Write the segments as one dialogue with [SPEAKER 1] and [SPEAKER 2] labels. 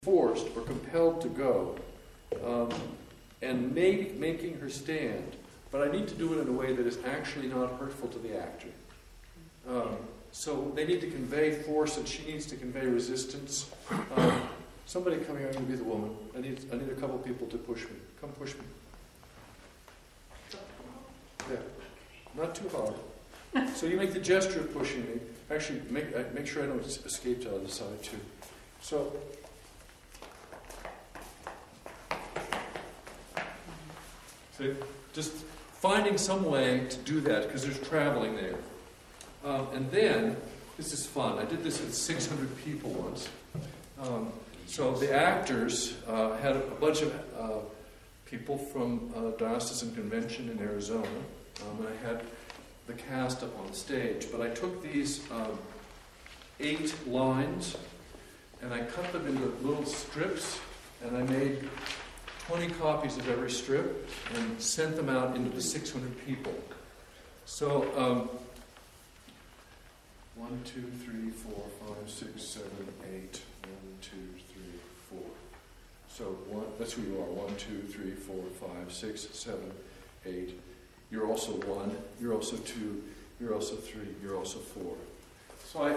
[SPEAKER 1] forced or compelled to go, and making her stand. But I need to do it in a way that is actually not hurtful to the actor. So they need to convey force, and she needs to convey resistance. Somebody come here, I'm going to be the woman. I need a couple people to push me. Come push me. Yeah, not too hard. So you make the gesture of pushing me. Actually, make sure I don't escape to the other side too. So. So just finding some way to do that, because there's traveling there. And then, this is fun. I did this with 600 people once. So the actors had a bunch of people from Diocesan Convention in Arizona, and I had the cast up on stage. But I took these 8 lines, and I cut them into little strips, and I made 20 copies of every strip and sent them out into the 600 people. So, 1, 2, 3, 4, 5, 6, 7, 8. 1, 2, 3, 4. So, that's who you are. 1, 2, 3, 4, 5, 6, 7, 8. You're also 1. You're also 2. You're also 3. You're also 4. So I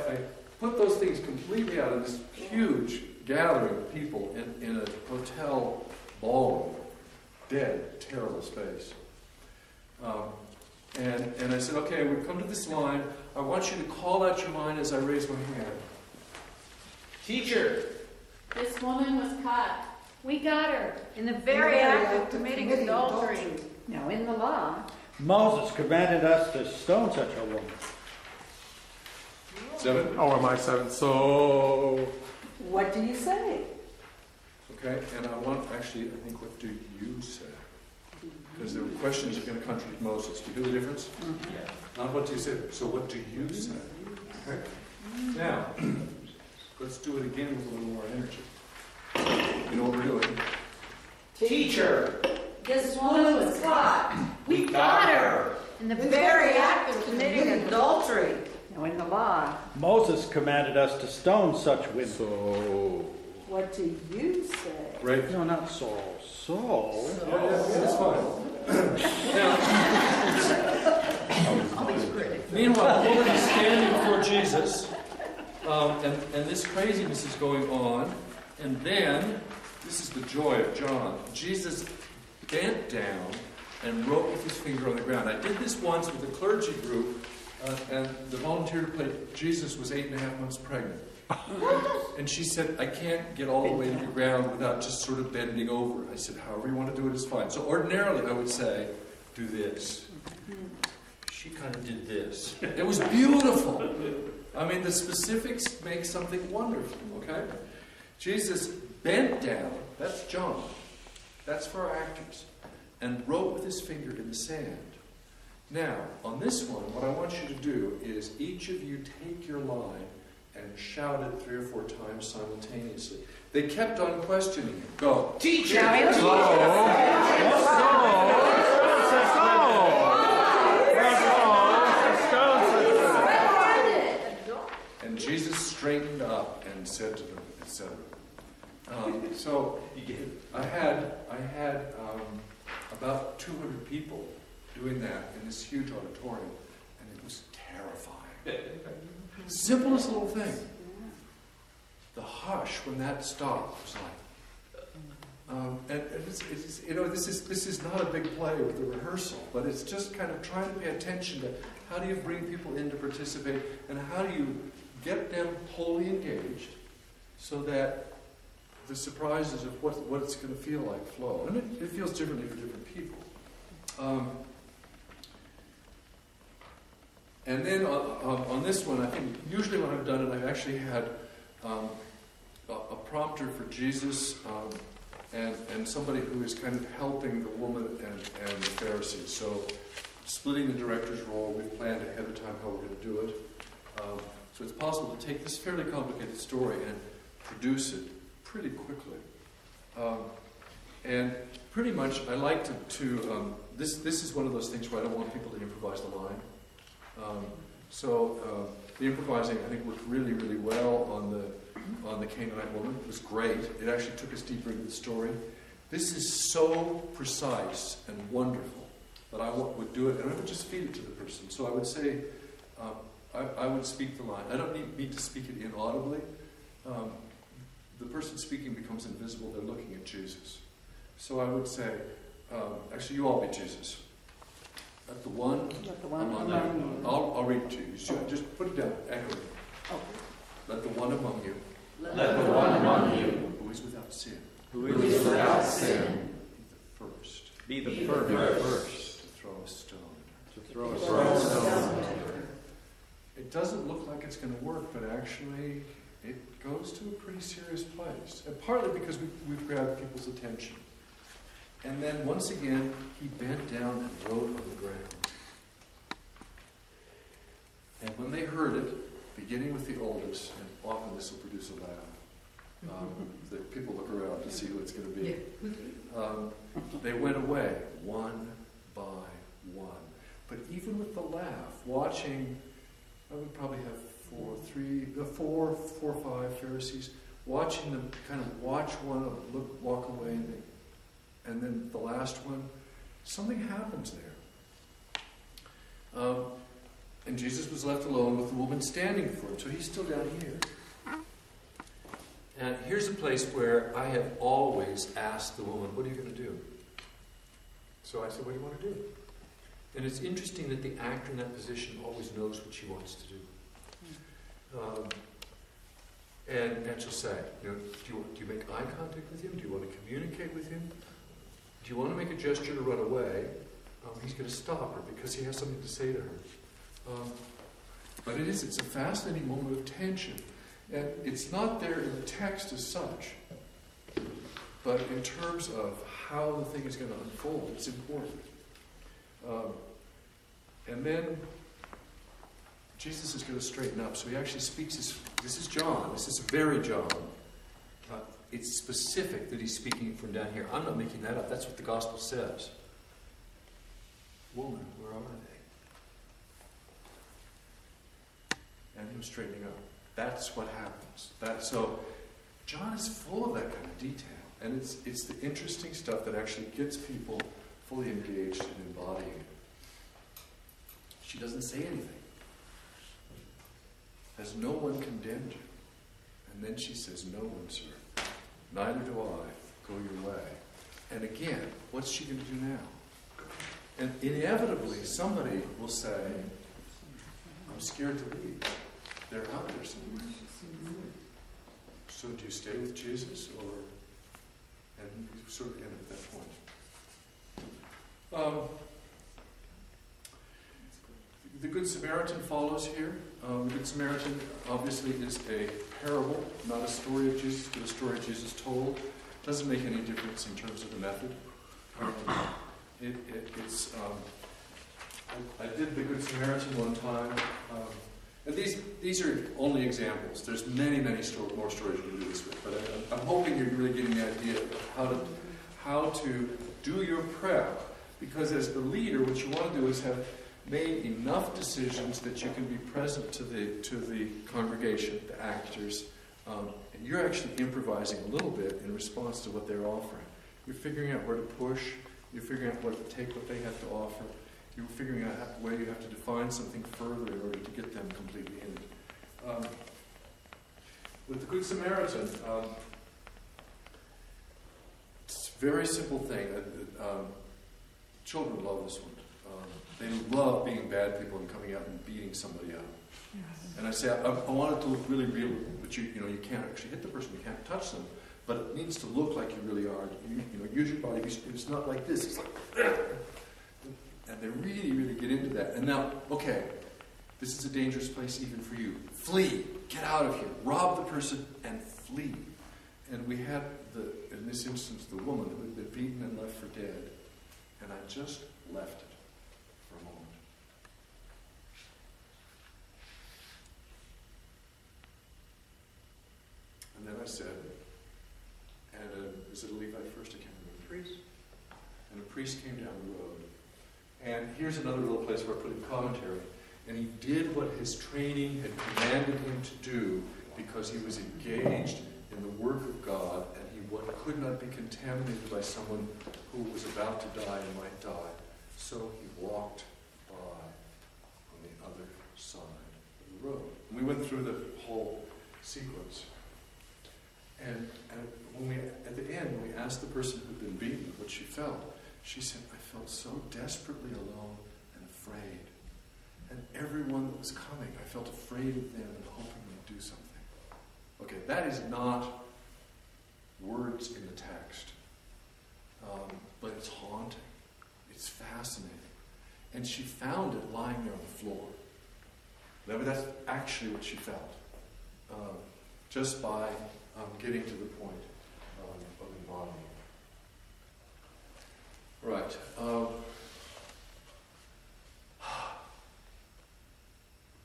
[SPEAKER 1] put those things completely out of this huge gathering of people in a hotel ballroom, dead, terrible space. And I said, okay, we've come to this line. I want you to call out your line as I raise my hand. Teacher.
[SPEAKER 2] This woman was caught.
[SPEAKER 3] We got her.
[SPEAKER 2] In the very act of committing adultery.
[SPEAKER 3] Now, in the law,
[SPEAKER 4] Moses commanded us to stone such a woman.
[SPEAKER 1] 7.
[SPEAKER 5] Oh, am I 7? So...
[SPEAKER 3] what do you say?
[SPEAKER 1] Okay, and I want, actually, I think, what do you say? Because the questions are going to contradict Moses. Do you hear the difference?
[SPEAKER 3] Mm-hmm.
[SPEAKER 1] Yeah. Not what do you say, so what do you say? Okay. Now, let's do it again with a little more energy. You know what we're doing?
[SPEAKER 2] Teacher. This woman was caught.
[SPEAKER 5] We got her.
[SPEAKER 2] In the very act of committing adultery.
[SPEAKER 3] Now, in the law,
[SPEAKER 4] Moses commanded us to stone such women.
[SPEAKER 5] So...
[SPEAKER 3] what do you say?
[SPEAKER 1] Right?
[SPEAKER 4] No, not Saul. Saul?
[SPEAKER 1] Yeah, it's fine. Meanwhile, the woman is standing before Jesus, and this craziness is going on, and then, this is the joy of John, Jesus bent down and wrote with his finger on the ground. I did this once with a clergy group, and the volunteer to play Jesus was 8.5 months pregnant. And she said, I can't get all the way to the ground without just sort of bending over. I said, however you want to do it is fine. So ordinarily I would say, do this. She kind of did this. It was beautiful. I mean, the specifics make something wonderful, okay? Jesus bent down, that's John, that's for our actors, and wrote with his finger in the sand. Now, on this one, what I want you to do is each of you take your line and shout it 3 or 4 times simultaneously. They kept on questioning him. Go. Teacher! And Jesus straightened up and said to them, etc. So I had about 200 people doing that in this huge auditorium, and it was terrifying. Simplest little thing. The hush when that stopped was like, and it's you know, this is not a big play with the rehearsal, but it's just kind of trying to pay attention to how do you bring people in to participate, and how do you get them wholly engaged, so that the surprises of what it's going to feel like flow, and it feels differently for different people. And then on this one, I think usually when I've done it, I've actually had a prompter for Jesus and somebody who is kind of helping the woman and the Pharisees. So splitting the director's role, we've planned ahead of time how we're going to do it. So it's possible to take this fairly complicated story and produce it pretty quickly. And pretty much I like to this is one of those things where I don't want people to improvise the line. So the improvising, I think, worked really, really well on the Canaanite woman. It was great. It actually took us deeper into the story. This is so precise and wonderful that I would do it, and I would just feed it to the person. So I would say, I would speak the line. I don't need to speak it inaudibly. The person speaking becomes invisible. They're looking at Jesus. So I would say, actually, you all be Jesus. Let the one among you. I'll read it to you. Just put it down. Echo it.
[SPEAKER 3] Okay.
[SPEAKER 1] Let the one among you.
[SPEAKER 5] Let the one among you.
[SPEAKER 1] Who is without sin.
[SPEAKER 5] Who is without sin.
[SPEAKER 1] Be the first.
[SPEAKER 4] Be the
[SPEAKER 1] first. To throw a stone.
[SPEAKER 4] To throw a
[SPEAKER 5] stone.
[SPEAKER 1] It doesn't look like it's going to work, but actually it goes to a pretty serious place. And partly because we've grabbed people's attention. And then once again, he bent down and wrote on the ground. And when they heard it, beginning with the oldest, and often this will produce a laugh, the people look around to see who it's going to be. They went away one by one. But even with the laugh, watching, I would probably have four or five Pharisees, watching them kind of watch one of them walk away, and then the last one, something happens there. And Jesus was left alone with the woman standing before him, so he's still down here. And here's a place where I have always asked the woman, what are you going to do? So I said, what do you want to do? And it's interesting that the actor in that position always knows what she wants to do. And she'll say, do you make eye contact with him? Do you want to communicate with him? Do you want to make a gesture to run away? He's going to stop her because he has something to say to her. But it's a fascinating moment of tension. And it's not there in the text as such. But in terms of how the thing is going to unfold, it's important. And then Jesus is going to straighten up. So he actually speaks, this is John. This is very John. It's specific that he's speaking from down here. I'm not making that up. That's what the gospel says. Woman, where are they? And him straightening up. That's what happens. So John is full of that kind of detail. And it's the interesting stuff that actually gets people fully engaged in embodying it. She doesn't say anything. Has no one condemned you? And then she says, no one, sir. Neither do I. Go your way. And again, what's she going to do now? And inevitably, somebody will say, I'm scared to leave. They're out there somewhere. So do you stay with Jesus? And you sort of end at that point. The Good Samaritan follows here. The Good Samaritan obviously is a parable, not a story of Jesus, but a story Jesus told. Doesn't make any difference in terms of the method. I did the Good Samaritan one time. And these are only examples. There's many more stories you can do this with. But I'm hoping you're really getting the idea of how to do your prep. Because as the leader, what you want to do is have made enough decisions that you can be present to the congregation, the actors, and you're actually improvising a little bit in response to what they're offering. You're figuring out where to push. You're figuring out what they have to offer. You're figuring out where you have to define something further in order to get them completely in it. With the Good Samaritan, it's a very simple thing. Children love this one. They love being bad people and coming out and beating somebody up. And I say, I want it to look really real, but you can't actually hit the person, you can't touch them, but it needs to look like you really are. Use your body. It's not like this. It's like, and they really, really get into that. And now, okay, this is a dangerous place even for you. Flee. Get out of here. Rob the person and flee. And we had, in this instance, the woman who had been beaten and left for dead. And I just left it for a moment. And then I said, is it a Levite first? I can't remember. Priest. And a priest came down the road. And here's another little place where I put in commentary. And he did what his training had commanded him to do because he was engaged in the work of God, and he could not be contaminated by someone who was about to die and might die. So he walked by on the other side of the road. And we went through the whole sequence. And when at the end, when we asked the person who'd been beaten what she felt, she said, I felt so desperately alone and afraid. And everyone that was coming, I felt afraid of them and hoping they'd do something. Okay, that is not words in the text, but it's haunting. It's fascinating. And she found it lying there on the floor. That's actually what she felt, just by getting to the point of embodying. Right. We're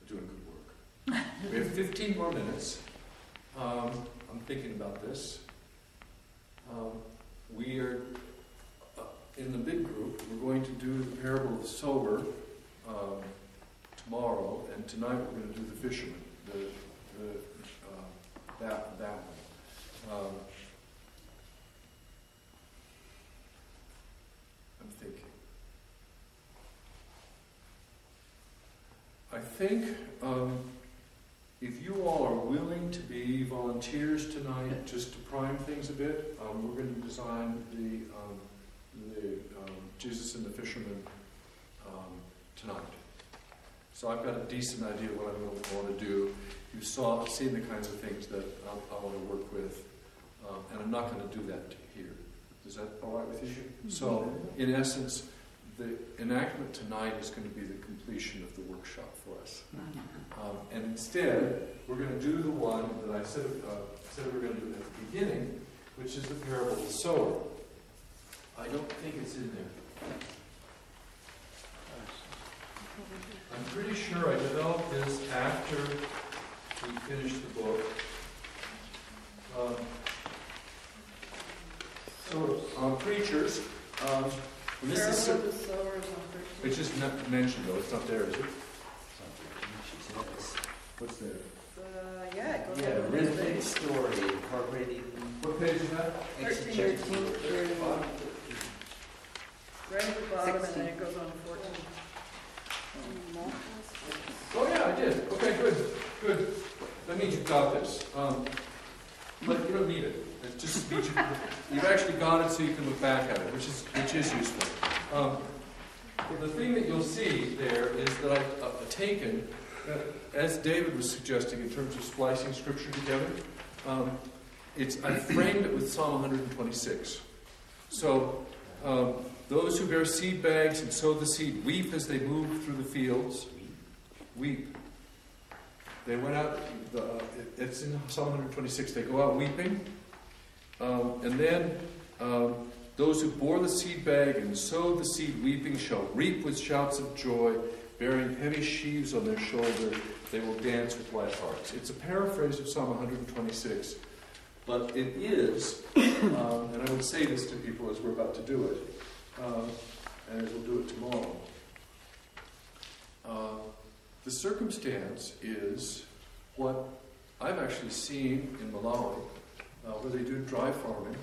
[SPEAKER 1] doing good work. We have 15 more minutes. I'm thinking about this. We are in the big group. We're going to do the parable of the sower tomorrow, and tonight we're going to do the fisherman. That one. I'm thinking. I think if you all are willing to be volunteers tonight, just to prime things a bit, we're going to design the Jesus and the Fisherman tonight. So I've got a decent idea of what I'm going to want to do. You've seen the kinds of things that I want to work with, and I'm not going to do that here. Is that all right with you? Mm-hmm. So, in essence, the enactment tonight is going to be the completion of the workshop for us. And instead, we're going to do the one that I said we're going to do at the beginning, which is the parable of the sower. I don't think it's in there. I'm pretty sure I developed this after we finished the book. Preachers. This is it's just not mentioned though. It's not there, is it? What's there?
[SPEAKER 6] It goes over
[SPEAKER 5] rhythmic story incorporating.
[SPEAKER 1] What page is that?
[SPEAKER 6] 13. Right at the bottom, 16. And then it goes on to 14.
[SPEAKER 1] Oh yeah, I did. Okay, good. That means you've got this. But you don't need it. It just means you've actually got it, so you can look back at it, which is useful. The thing that you'll see there is that I've taken, as David was suggesting in terms of splicing scripture together, I framed it with Psalm 126. So, those who bear seed bags and sow the seed weep as they move through the fields. Weep. They went out, it's in Psalm 126, they go out weeping. And then those who bore the seed bag and sowed the seed weeping shall reap with shouts of joy, bearing heavy sheaves on their shoulder. They will dance with light hearts. It's a paraphrase of Psalm 126, but it is, and I would say this to people as we're about to do it, and as we'll do it tomorrow. The circumstance is what I've actually seen in Malawi, where they do dry farming,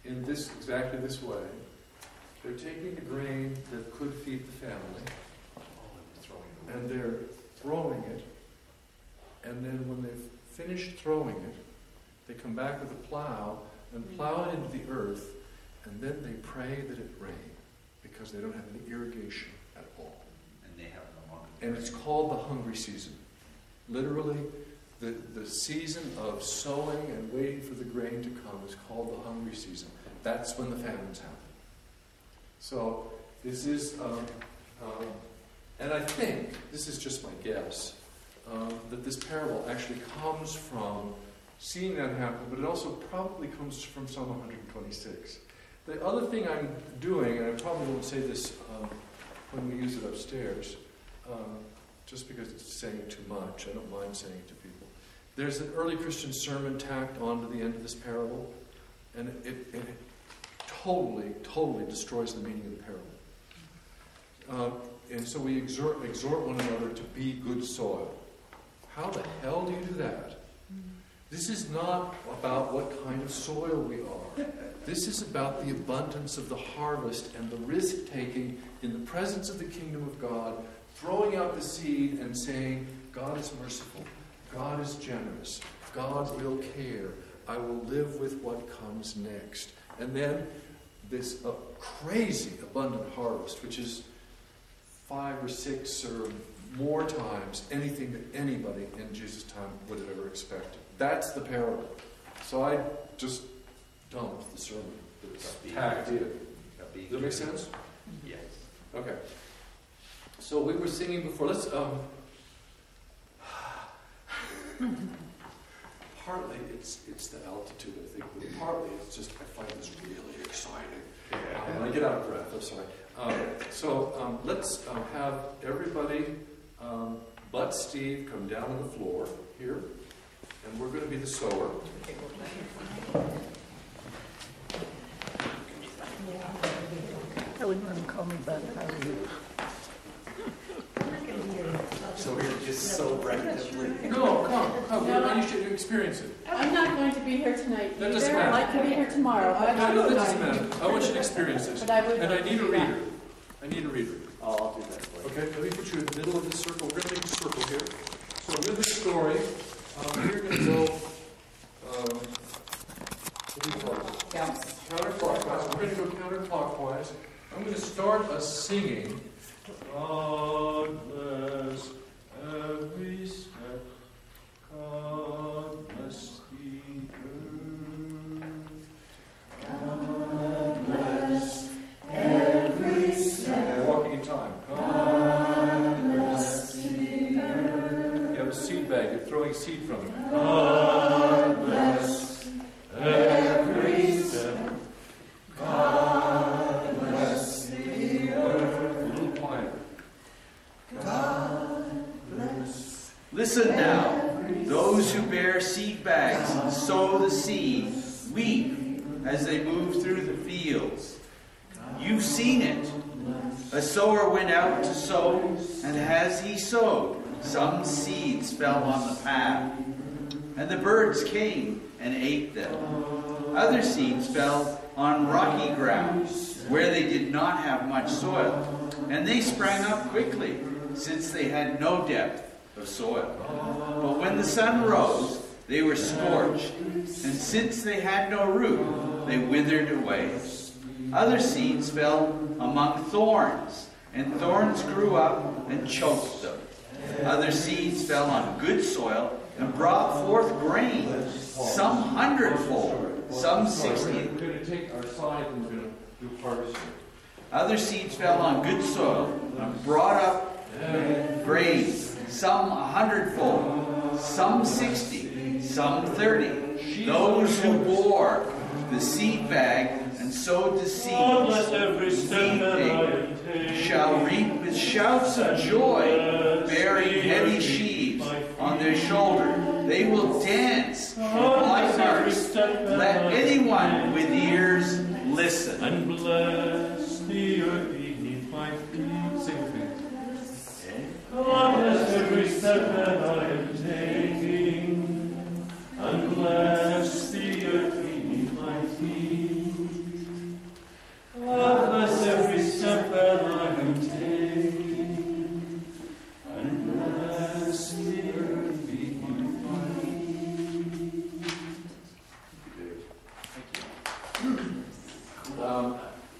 [SPEAKER 1] in exactly this way. They're taking the grain that could feed the family, and they're throwing it, and then when they've finished throwing it, they come back with a plow and plow it into the earth, and then they pray that it rain, because they don't have any irrigation at all.
[SPEAKER 5] And they have no longer.
[SPEAKER 1] And it's called the hungry season. Literally, the season of sowing and waiting for the grain to come is called the hungry season. That's when the famines happen. So this is, and I think, this is just my guess, that this parable actually comes from seeing that happen, but it also probably comes from Psalm 126. The other thing I'm doing, and I probably won't say this when we use it upstairs, just because it's saying too much. I don't mind saying it to people. There's an early Christian sermon tacked onto the end of this parable, and it totally destroys the meaning of the parable. And so we exhort one another to be good soil. How the hell do you do that? This is not about what kind of soil we are. This is about the abundance of the harvest and the risk-taking in the presence of the kingdom of God, throwing out the seed and saying, God is merciful, God is generous, God will care, I will live with what comes next. And then this crazy abundant harvest, which is 5 or 6 or more times anything that anybody in Jesus' time would have ever expected. That's the parable. So I just dumped the sermon that's packed in. Does that make sense?
[SPEAKER 5] Yes.
[SPEAKER 1] Okay. So we were singing before. Let's partly it's the altitude, I think, but partly it's just I find this really exciting. I get out of breath. I'm sorry. Let's have everybody but Steve come down on the floor here, and we're going to be the sower.
[SPEAKER 6] I wouldn't want to call me Bud. How are you?
[SPEAKER 5] So we're just so practically.
[SPEAKER 1] No, come. No, you should experience it.
[SPEAKER 2] I'm not going to be here tonight.
[SPEAKER 1] That doesn't
[SPEAKER 2] I'd
[SPEAKER 1] matter.
[SPEAKER 2] like to be here tomorrow.
[SPEAKER 1] No, that doesn't matter. I want you to experience this.
[SPEAKER 2] But I would
[SPEAKER 1] And I
[SPEAKER 2] like to
[SPEAKER 1] need a
[SPEAKER 2] do that.
[SPEAKER 1] reader. I need a reader.
[SPEAKER 5] I'll do that for you.
[SPEAKER 1] Okay, let me put you in the middle of this circle. We're going to make a circle here. So with the story, we're going to go, what do you call it? Counterclockwise. We're going to go counterclockwise. I'm going to start us singing, God bless every step, God bless the earth, God bless every step. Walking in time. God bless the earth. You have a seed bag. You're throwing seed from it. God bless every step. God bless the earth. A little quieter. God bless.
[SPEAKER 5] Listen now, those who bear seed bags and sow the seed, weep as they move through the fields. You've seen it. A sower went out to sow, and as he sowed, some seeds fell on the path, and the birds came and ate them. Other seeds fell on rocky ground, where they did not have much soil, and they sprang up quickly, since they had no depth of soil. But when the sun rose, they were scorched, and since they had no root, they withered away. Other seeds fell among thorns, and thorns grew up and choked them. Other seeds fell on good soil and brought forth grain, some 100-fold, some 60.
[SPEAKER 1] We're going to take our side and we're going to do harvesting.
[SPEAKER 5] Other seeds fell on good soil and brought up grain, some 100-fold, some 60, some 30. Those who bore the seed bag and sowed the seed, shall reap with shouts of joy, bearing heavy sheaves on their shoulder. They will dance with light hearts. Let anyone with ears listen.
[SPEAKER 7] And bless the earth beneath my feet.
[SPEAKER 1] Sing with me.
[SPEAKER 7] God bless every step that I am taking, and bless the earth beneath my feet. God bless every step that I am taking, and bless the earth beneath my feet.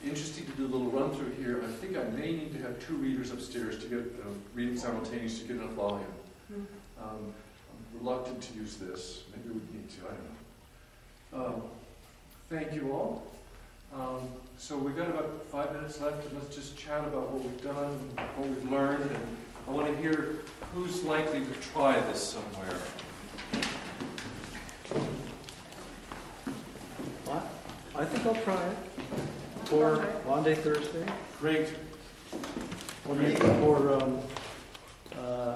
[SPEAKER 1] Interesting to do a little run through here. I think I may need to have 2 readers upstairs to get reading simultaneous to get enough volume. I'm reluctant to use this. Maybe we need to. I don't know. Thank you all. So we've got about 5 minutes left, and let's just chat about what we've done, what we've learned, and I want to hear who's likely to try this somewhere.
[SPEAKER 4] I think I'll try it for Monday, Thursday.
[SPEAKER 1] Great.
[SPEAKER 4] Or maybe for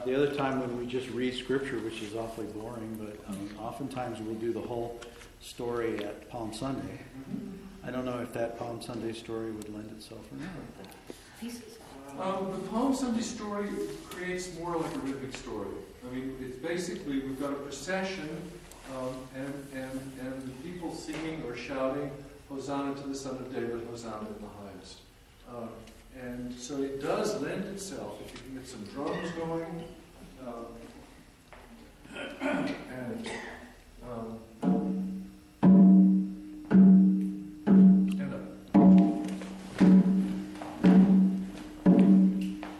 [SPEAKER 4] the other time when we just read scripture, which is awfully boring, but oftentimes we'll do the whole story at Palm Sunday. I don't know if that Palm Sunday story would lend itself or not.
[SPEAKER 1] The Palm Sunday story creates more like a rhythmic story. I mean, it's basically, we've got a procession, and the people singing or shouting, Hosanna to the Son of David, Hosanna in the highest. And so it does lend itself, if you can get some drums going,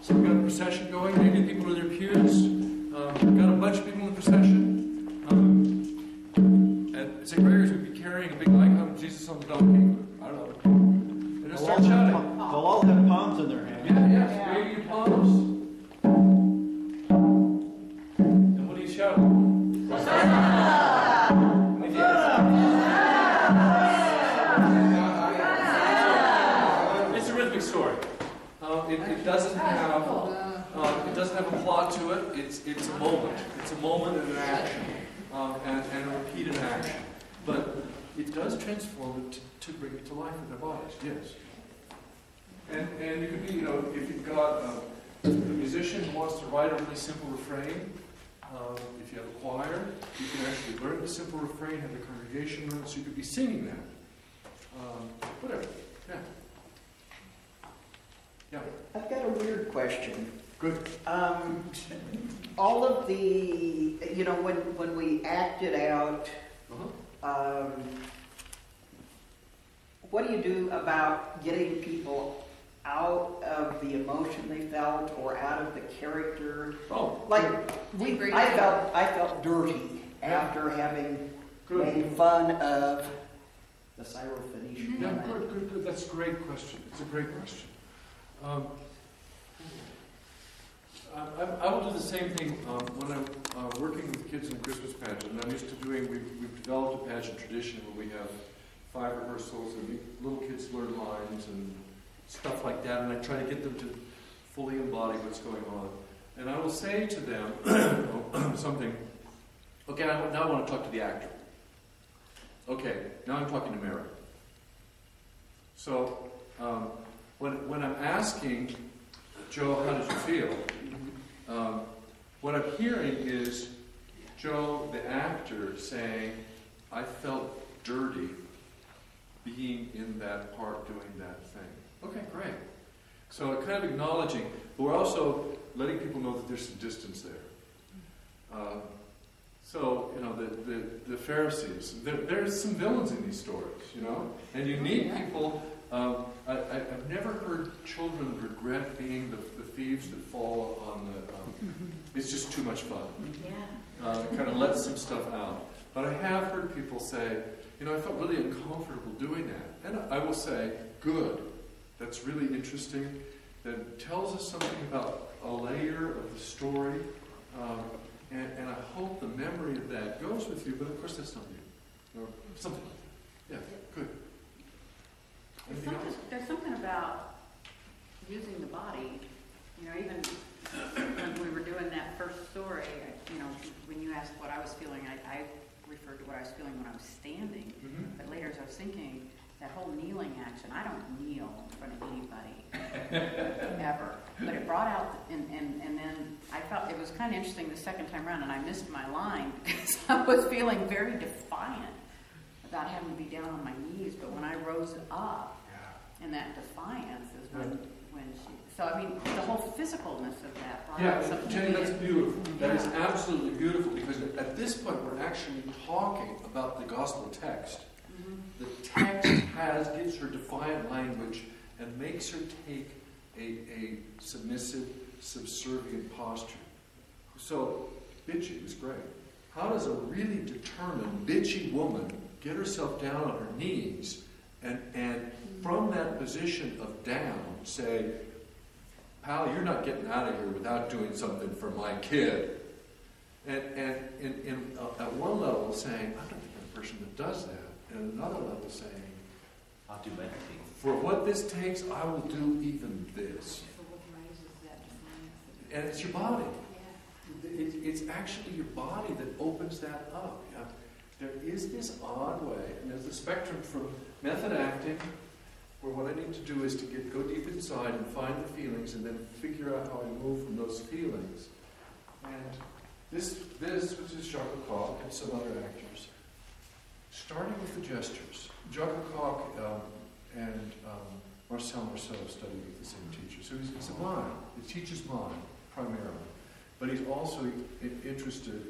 [SPEAKER 1] so we've got a procession going, maybe people in their pews. We've got a bunch of people in the procession. And St. Gregory's would be carrying a big icon of Jesus on the donkey. I don't know. And they'll start shouting.
[SPEAKER 4] They'll all have palms in their hands.
[SPEAKER 1] Yeah, waving your palms. And what do you shout? It's a rhythmic story. It doesn't have a plot to it. It's a moment. It's a moment and an action, and a repeated action. But it does transform it to bring it to life in their bodies. Yes. And you could be, if you've got a musician who wants to write a really simple refrain, if you have a choir, you can actually learn the simple refrain, have the congregation learn it, so you could be singing that. Whatever. Yeah. Yeah.
[SPEAKER 8] I've got a weird question.
[SPEAKER 1] Good.
[SPEAKER 8] All of the, when we acted out, what do you do about getting people out of the emotion they felt or out of the character?
[SPEAKER 1] Oh,
[SPEAKER 8] like I felt dirty after having made fun of the Syrophoenician.
[SPEAKER 1] Yeah, good. That's a great question. It's a great question. I will do the same thing when I'm working with kids in Christmas pageant. And I'm used to doing, we've developed a pageant tradition where we have 5 rehearsals and little kids learn lines and stuff like that. And I try to get them to fully embody what's going on. And I will say to them something, okay, now I want to talk to the actor. Okay, now I'm talking to Mary. So when I'm asking, Joe, how did you feel? What I'm hearing is Joe, the actor, saying, I felt dirty being in that part, doing that thing. Okay, great. So kind of acknowledging, but we're also letting people know that there's some distance there. So, the Pharisees, there's some villains in these stories, and you need people. I've never heard children regret being the thieves that fall on the... it's just too much fun. Kind of let some stuff out. But I have heard people say, I felt really uncomfortable doing that. And I will say, good. That's really interesting. That tells us something about a layer of the story. And I hope the memory of that goes with you, but of course that's not you. Or something like that. Yeah, good.
[SPEAKER 3] There's something about using the body, even when we were doing that first story, when you asked what I was feeling, I referred to what I was feeling when I was standing. Mm-hmm. But later as I was thinking, that whole kneeling action, I don't kneel in front of anybody, ever. But it brought out, and then I felt, it was kind of interesting the second time around, and I missed my line because I was feeling very defiant about having to be down on my knees. But when I rose up, and that defiance is when she... So, I mean, the whole physicalness of that brought out something.
[SPEAKER 1] Jenny, that's beautiful. That is absolutely beautiful, because at this point we're actually talking about the gospel text. Mm-hmm. The text gives her defiant language and makes her take a submissive, subservient posture. So, bitchy is great. How does a really determined, bitchy woman get herself down on her knees and from that position of down say, pal, you're not getting out of here without doing something for my kid. And at one level saying, I'm not the kind of person that does that. And at another level saying,
[SPEAKER 5] I'll do anything.
[SPEAKER 1] For what this takes, I will do even this. And it's your body. It's actually your body that opens that up. There is this odd way, and there's a spectrum from method acting where what I need to do is to go deep inside and find the feelings and then figure out how I move from those feelings. And this which is Jacques Lecoq and some other actors, starting with the gestures. Jacques Lecoq and Marcel studied with the same teacher. So it's a mime. It teaches mime primarily. But he's also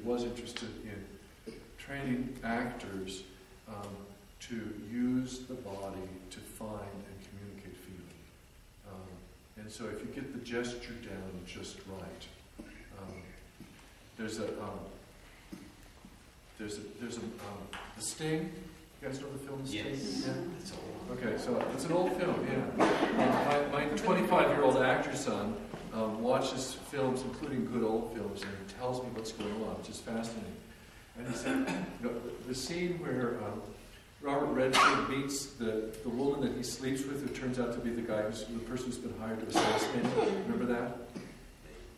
[SPEAKER 1] was interested in training actors to use the body to find and communicate feeling. And so if you get the gesture down just right, there's a The Sting. You guys know the film The Sting?
[SPEAKER 5] Yes.
[SPEAKER 1] Yeah. Okay, so it's an old film. Yeah. My 25-year-old actor son watches films, including good old films, and he tells me what's going on, which is fascinating. And he said, the scene where Robert Redford meets the woman that he sleeps with, who turns out to be the person who's been hired to assassinate him. Remember that?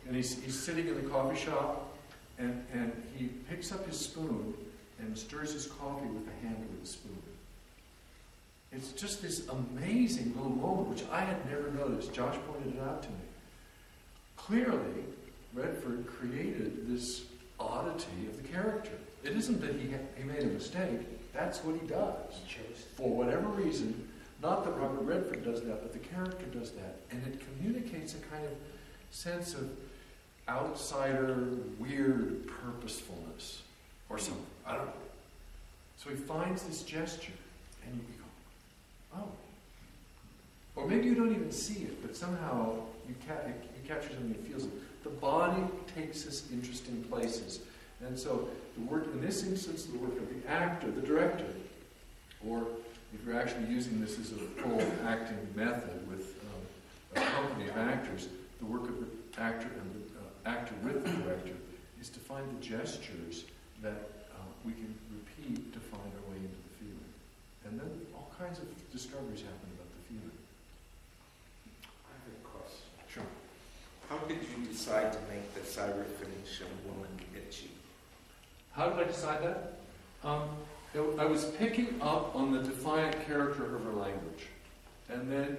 [SPEAKER 1] And he's sitting in the coffee shop, and he picks up his spoon and stirs his coffee with the handle of the spoon. It's just this amazing little moment, which I had never noticed. Josh pointed it out to me. Clearly, Redford created this oddity of the character. It isn't that he made a mistake. That's what he does. For whatever reason, not that Robert Redford does that, but the character does that. And it communicates a kind of sense of outsider, weird purposefulness or something. I don't know. So he finds this gesture, and you go, oh. Or maybe you don't even see it, but somehow you capture something that feels it. The body takes us interesting places. And so the work, in this instance, the work of the actor, the director, or if you're actually using this as a full acting method with a company of actors, the work of the actor and the actor with the director is to find the gestures that we can repeat to find our way into the feeling. And then all kinds of discoveries happen about the feeling.
[SPEAKER 9] I have a question.
[SPEAKER 1] Sure.
[SPEAKER 9] How did you decide to make the Syrophoenician woman itchy?
[SPEAKER 1] How did I decide that? I was picking up on the defiant character of her language. And then,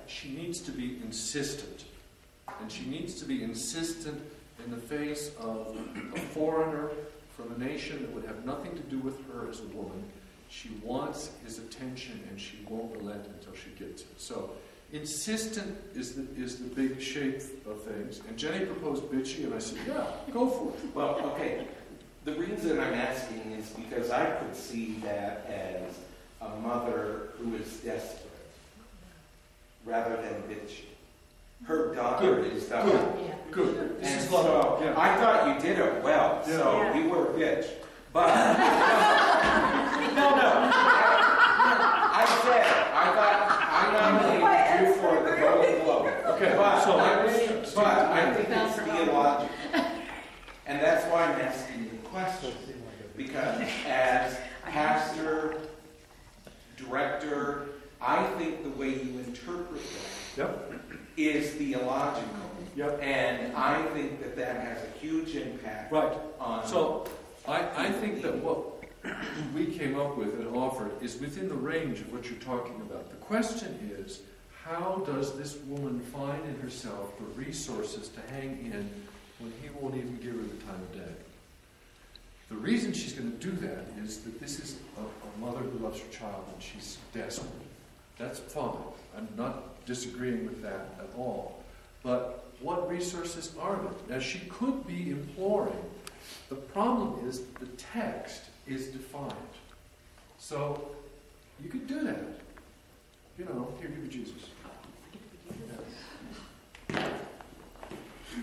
[SPEAKER 1] she needs to be insistent. And she needs to be insistent in the face of a foreigner from a nation that would have nothing to do with her as a woman. She wants his attention, and she won't relent until she gets it. So, insistent is the big shape of things. And Jenny proposed bitchy, and I said, yeah, go for it.
[SPEAKER 9] Well, okay. The reason I'm asking is because I could see that as a mother who is desperate rather than bitchy. Her daughter is dying.
[SPEAKER 1] Good.
[SPEAKER 9] And so I thought you did it well, so you were a bitch. But no. I nominated you for the Golden Globe.
[SPEAKER 1] Okay,
[SPEAKER 9] but I think it's theological. And that's why I'm asking you the question. Because as pastor, director, I think the way you interpret that is theological.
[SPEAKER 1] Yep.
[SPEAKER 9] And I think that has a huge impact on...
[SPEAKER 1] So, I think that what we came up with and offered is within the range of what you're talking about. The question is, how does this woman find in herself the resources to hang in when he won't even give her the time of day? The reason she's going to do that is that this is a mother who loves her child and she's desperate. That's fine. I'm not disagreeing with that at all. But what resources are there? Now, she could be imploring. The problem is the text is defined. So, you could do that. You know, here, give me Jesus.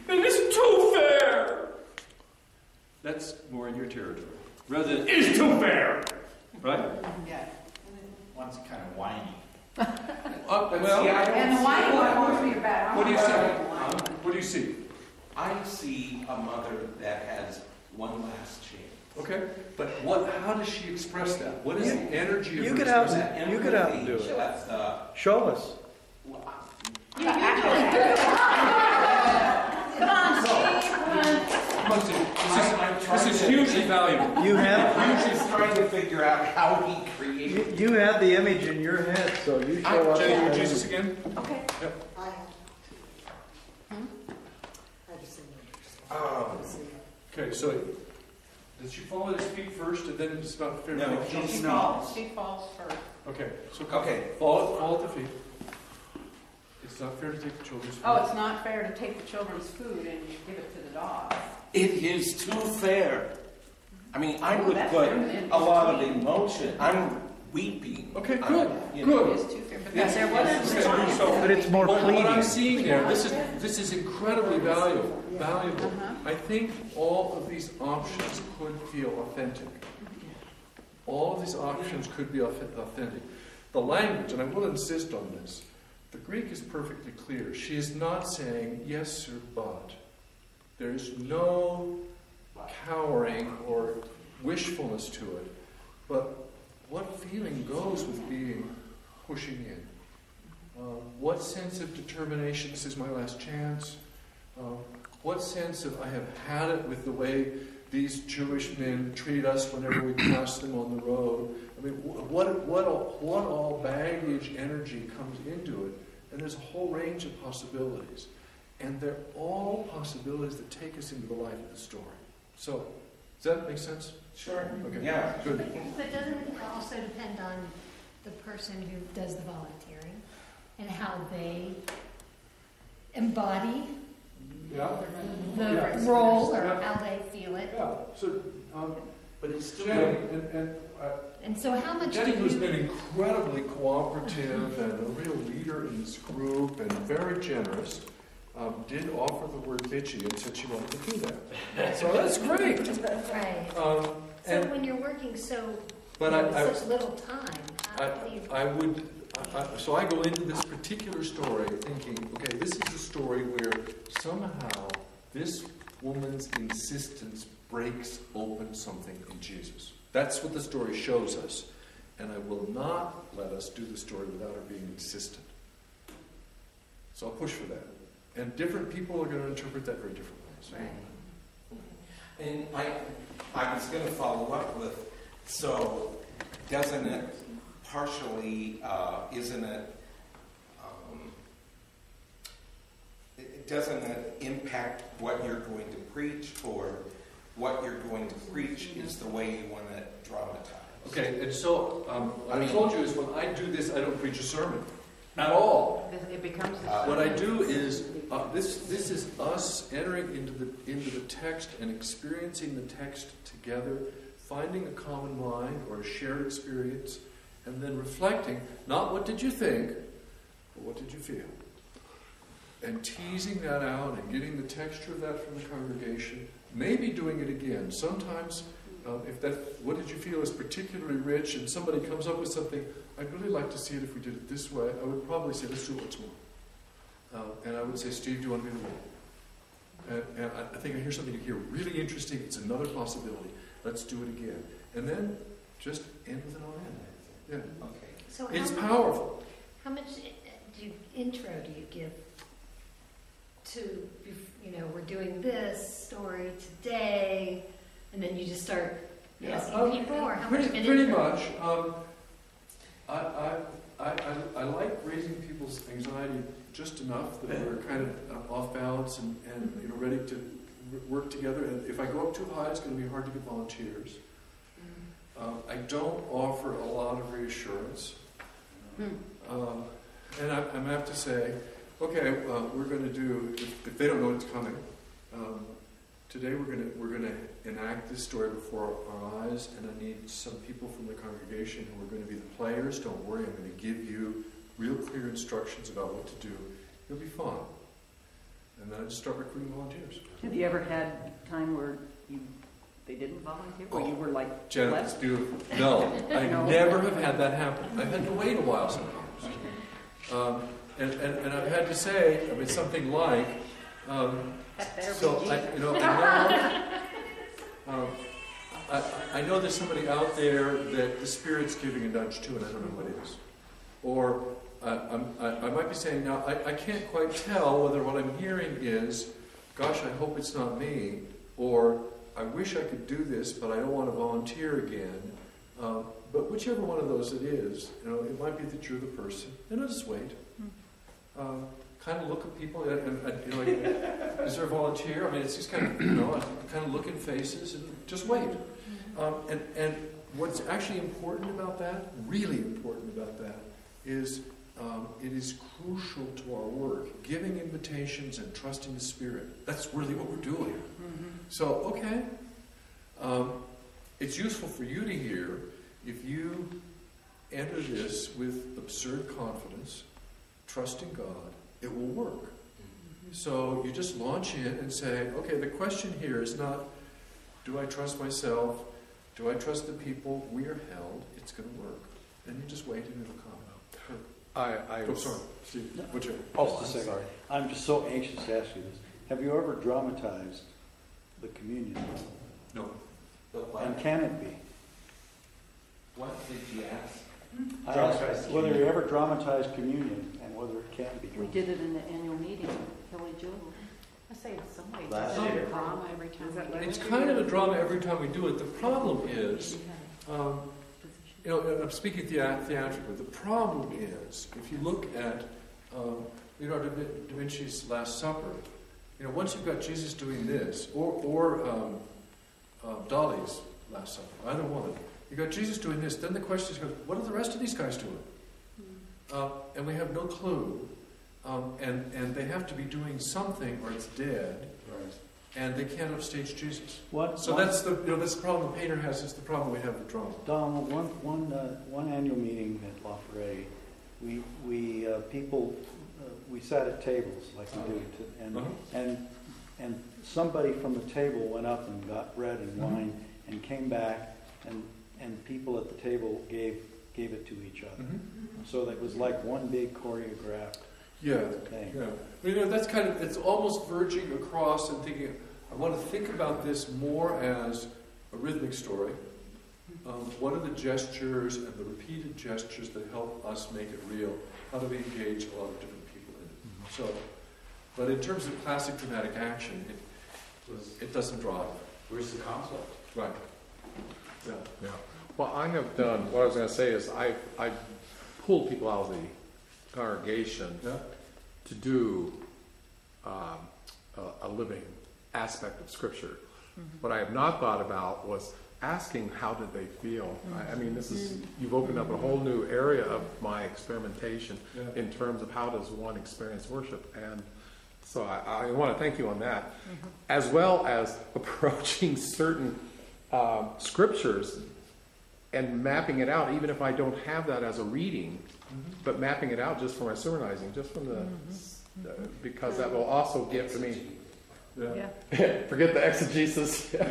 [SPEAKER 1] It isn't too fair! That's more in your territory. Rather than, it's too fair! Right?
[SPEAKER 3] Yeah.
[SPEAKER 4] One's kind of whiny.
[SPEAKER 3] And the whining one wants me to bet.
[SPEAKER 1] What do you see? What do you see?
[SPEAKER 9] I see a mother that has one last chance.
[SPEAKER 1] Okay, but how does she express that? What is the energy of her
[SPEAKER 4] get out
[SPEAKER 1] expressing?
[SPEAKER 4] and you get out and do it. Show us.
[SPEAKER 3] Come on, Steve.
[SPEAKER 1] want to. This is hugely valuable.
[SPEAKER 4] You have
[SPEAKER 9] I'm just trying to figure out how he created.
[SPEAKER 4] you have the image in your head, so you show up.
[SPEAKER 1] Jenny,
[SPEAKER 4] with
[SPEAKER 1] you're
[SPEAKER 4] that
[SPEAKER 1] Jesus
[SPEAKER 4] image.
[SPEAKER 1] again?
[SPEAKER 2] Okay.
[SPEAKER 1] Yep.
[SPEAKER 10] I have. I just said
[SPEAKER 1] Okay, so did she fall at his feet first, and then it's not fair to
[SPEAKER 5] No,
[SPEAKER 1] take the children?
[SPEAKER 3] She falls first.
[SPEAKER 1] Okay, so
[SPEAKER 5] Okay.
[SPEAKER 1] fall at the feet. It's not fair to take the children's food.
[SPEAKER 3] Oh, it's not fair to take the children's food and give it to the dogs.
[SPEAKER 9] It is too fair. I mean, I
[SPEAKER 3] Oh,
[SPEAKER 9] would
[SPEAKER 3] that's
[SPEAKER 9] put
[SPEAKER 3] fair.
[SPEAKER 9] a lot of emotion. I'm weeping.
[SPEAKER 1] Okay,
[SPEAKER 9] I'm,
[SPEAKER 1] good,
[SPEAKER 9] you know.
[SPEAKER 3] It is too fair, but there wasn't.
[SPEAKER 4] But it's more
[SPEAKER 1] What I'm
[SPEAKER 4] pleading.
[SPEAKER 1] seeing there, this is incredibly valuable.
[SPEAKER 3] Uh-huh.
[SPEAKER 1] I think all of these options could feel authentic. All of these options could be authentic. The language, and I will insist on this, the Greek is perfectly clear. She is not saying yes or but. There's no cowering or wishfulness to it. But what feeling goes with being pushing in? What sense of determination, this is my last chance? What sense of I have had it with the way these Jewish men treat us whenever we pass them on the road? I mean, what all baggage energy comes into it? And there's a whole range of possibilities. And they're all possibilities that take us into the life of the story. So, does that make sense?
[SPEAKER 9] Sure.
[SPEAKER 1] Okay.
[SPEAKER 9] Yeah.
[SPEAKER 1] Good.
[SPEAKER 11] But doesn't it also depend on the person who does the volunteering and how they embody
[SPEAKER 1] Yeah.
[SPEAKER 11] the role or how they feel it?
[SPEAKER 1] Yeah. So,
[SPEAKER 5] But it's still.
[SPEAKER 1] Jenny,
[SPEAKER 11] And so how much
[SPEAKER 1] Jenny,
[SPEAKER 11] do
[SPEAKER 1] who's
[SPEAKER 11] you...
[SPEAKER 1] been incredibly cooperative and a real leader in this group and very generous, did offer the word bitchy and said she wanted to do that. So that's great.
[SPEAKER 11] Right.
[SPEAKER 1] So
[SPEAKER 11] So when you're working so,
[SPEAKER 1] but
[SPEAKER 11] with such little time, how do you...
[SPEAKER 1] So I go into this particular story thinking, okay, this is a story where somehow this woman's insistence breaks open something in Jesus. That's what the story shows us. And I will not let us do the story without her being insistent. So I'll push for that. And different people are going to interpret that very different ways.
[SPEAKER 11] Right.
[SPEAKER 9] And I was going to follow up with, so doesn't it partially, isn't it, doesn't it impact what you're going to preach, or what you're going to preach is the way you want to dramatize?
[SPEAKER 1] Okay, and so what I told you is when I do this, I don't preach a sermon at all.
[SPEAKER 3] It becomes
[SPEAKER 1] What I do is this is us entering into the text and experiencing the text together, finding a common mind or a shared experience, and then reflecting, not what did you think, but what did you feel? And teasing that out and getting the texture of that from the congregation, maybe doing it again. Sometimes, if that what did you feel is particularly rich and somebody comes up with something, I'd really like to see it if we did it this way, I would probably say, let's do it once more. And I would say, Steve, do you want to be the lead? And I think I hear something here really interesting. It's another possibility. Let's do it again. And then just end with an amen. Yeah.
[SPEAKER 9] Okay.
[SPEAKER 11] So
[SPEAKER 1] It's
[SPEAKER 11] how
[SPEAKER 1] powerful.
[SPEAKER 11] How much intro do you give to, we're doing this story today, and then you just start asking people, or how much of an
[SPEAKER 1] Pretty
[SPEAKER 11] intro?
[SPEAKER 1] much. I like raising people's anxiety just enough that we're kind of off balance and ready to work together. And if I go up too high, it's going to be hard to get volunteers. I don't offer a lot of reassurance. And I have to say, okay, we're going to do, if they don't know it's coming, today we're going to enact this story before our eyes, and I need some people from the congregation who are going to be the players. Don't worry, I'm going to give you real clear instructions about what to do. It'll be fun. And then I just start recruiting volunteers.
[SPEAKER 8] Have you ever had time where they didn't volunteer, or you were like
[SPEAKER 1] Janet,
[SPEAKER 8] left?
[SPEAKER 1] it's beautiful. No, I never have had that happen. I've had to wait a while sometimes. And I've had to say, something like, I know there's somebody out there that the Spirit's giving a nudge to, and I don't know who it is. Or I might be saying, now, I can't quite tell whether what I'm hearing is, gosh, I hope it's not me, or I wish I could do this, but I don't want to volunteer again. But whichever one of those it is, it might be that you're the person, and I'll just wait. Kind of look at people, like, is there a volunteer? I mean, it's just kind of, kind of look in faces and just wait. And what's actually important about that, really important about that, is it is crucial to our work. Giving invitations and trusting the Spirit. That's really what we're doing. So, okay. It's useful for you to hear if you enter this with absurd confidence, trusting God, it will work. So you just launch in and say, okay, the question here is not, do I trust myself? Do I trust the people? We are held. It's going to work. And you just wait and it'll come. Sorry, Steve. What's your?
[SPEAKER 4] I'm sorry. I'm just so anxious to ask you this. Have you ever dramatized the communion?
[SPEAKER 1] No.
[SPEAKER 4] And can it be?
[SPEAKER 9] What did you ask?
[SPEAKER 4] I asked whether you ever dramatized communion and whether it can be.
[SPEAKER 2] We did it in the annual meeting, Hilly Jewel. I say it's some way.
[SPEAKER 5] Last
[SPEAKER 2] It's
[SPEAKER 5] year.
[SPEAKER 2] a drama every time.
[SPEAKER 1] It's kind of a drama every time we do it. The problem is, I'm speaking theatrically. The problem is, if you look at Leonardo da Vinci's Last Supper, once you've got Jesus doing this, or Dali's Last Supper, either one, you've got Jesus doing this, then the question is, what are the rest of these guys doing? And we have no clue. And they have to be doing something or it's dead.
[SPEAKER 4] Right.
[SPEAKER 1] And they can't upstage Jesus.
[SPEAKER 4] That's
[SPEAKER 1] the problem the painter has. It's the problem we have with drama.
[SPEAKER 4] Donald, one annual meeting at La Ferretti, we sat at tables like we do, and somebody from the table went up and got bread and wine and came back, and people at the table gave it to each other. So that was like one big choreographed thing.
[SPEAKER 1] Yeah. That's kind of, it's almost verging across and thinking, I want to think about this more as a rhythmic story. What are the gestures and the repeated gestures that help us make it real? How do we engage a lot of different people in it? So, but in terms of classic dramatic action, it doesn't drive.
[SPEAKER 5] Where's the conflict?
[SPEAKER 1] Right.
[SPEAKER 10] Yeah. Well, I have done, what I was going to say is I pulled people out of the congregation to do a living aspect of Scripture. What I have not thought about was asking how did they feel. I mean, you've opened up a whole new area of my experimentation in terms of how does one experience worship. And so I want to thank you on that, as well as approaching certain scriptures and mapping it out, even if I don't have that as a reading, but mapping it out just for my sermonizing, just from because that will also give to me. Forget the exegesis.
[SPEAKER 1] It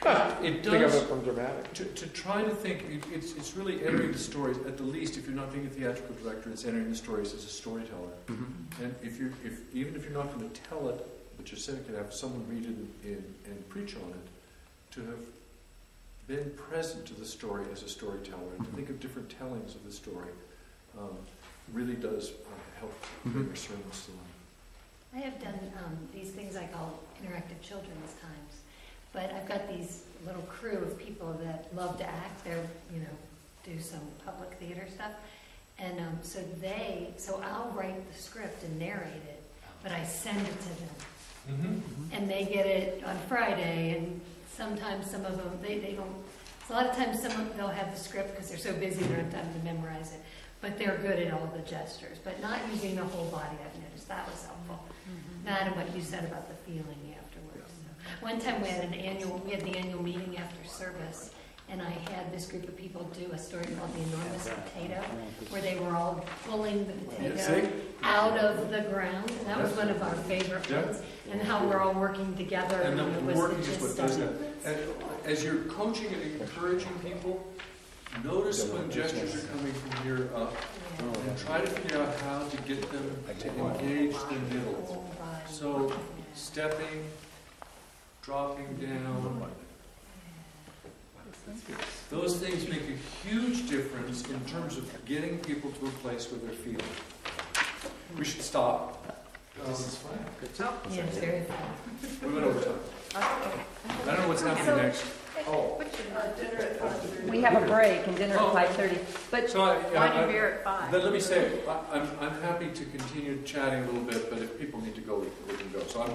[SPEAKER 1] does.
[SPEAKER 10] Think of it from dramatic.
[SPEAKER 1] To try to think, it's really entering the stories. At the least, if you're not being a theatrical director, it's entering the stories as a storyteller. And even if you're not going to tell it, but you're saying to have someone read it and preach on it, to have been present to the story as a storyteller, and to think of different tellings of the story, really does help bring your sermons to life.
[SPEAKER 11] I have done these things I call interactive children's times, but I've got these little crew of people that love to act. They're, do some public theater stuff, and so I'll write the script and narrate it, but I send it to them, and they get it on Friday, and sometimes some of them they don't. So a lot of times they'll have the script because they're so busy they don't have time to memorize it. But they're good at all the gestures, but not using the whole body. I've noticed that was helpful. That and what you said about the feeling afterwards. So, one time we had the annual meeting after service, and I had this group of people do a story called The Enormous Potato, where they were all pulling the potato out of the ground. And that was one of our favorite ones. And how we're all working together.
[SPEAKER 1] And
[SPEAKER 11] it
[SPEAKER 1] the
[SPEAKER 11] was
[SPEAKER 1] working
[SPEAKER 11] the
[SPEAKER 1] is what
[SPEAKER 11] gist
[SPEAKER 1] does
[SPEAKER 11] of
[SPEAKER 1] that.
[SPEAKER 11] it.
[SPEAKER 1] And as you're coaching and encouraging people, notice when gestures are coming from here up, and try to figure out how to get them to engage the middle. So, stepping, dropping down. Those things make a huge difference in terms of getting people to a place where they're feeling. We should stop. This is fine.
[SPEAKER 11] Yeah, it's very fun.
[SPEAKER 1] We went over time. I don't know what's happening next. Oh.
[SPEAKER 12] We have a break and dinner at 5:30. But
[SPEAKER 1] So
[SPEAKER 3] Wine and beer at 5.
[SPEAKER 1] Then let me say, I'm happy to continue chatting a little bit, but if people need to go, we can go. So I'm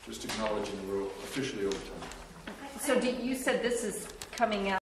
[SPEAKER 1] just acknowledging we're officially over time.
[SPEAKER 12] so you said this is coming out.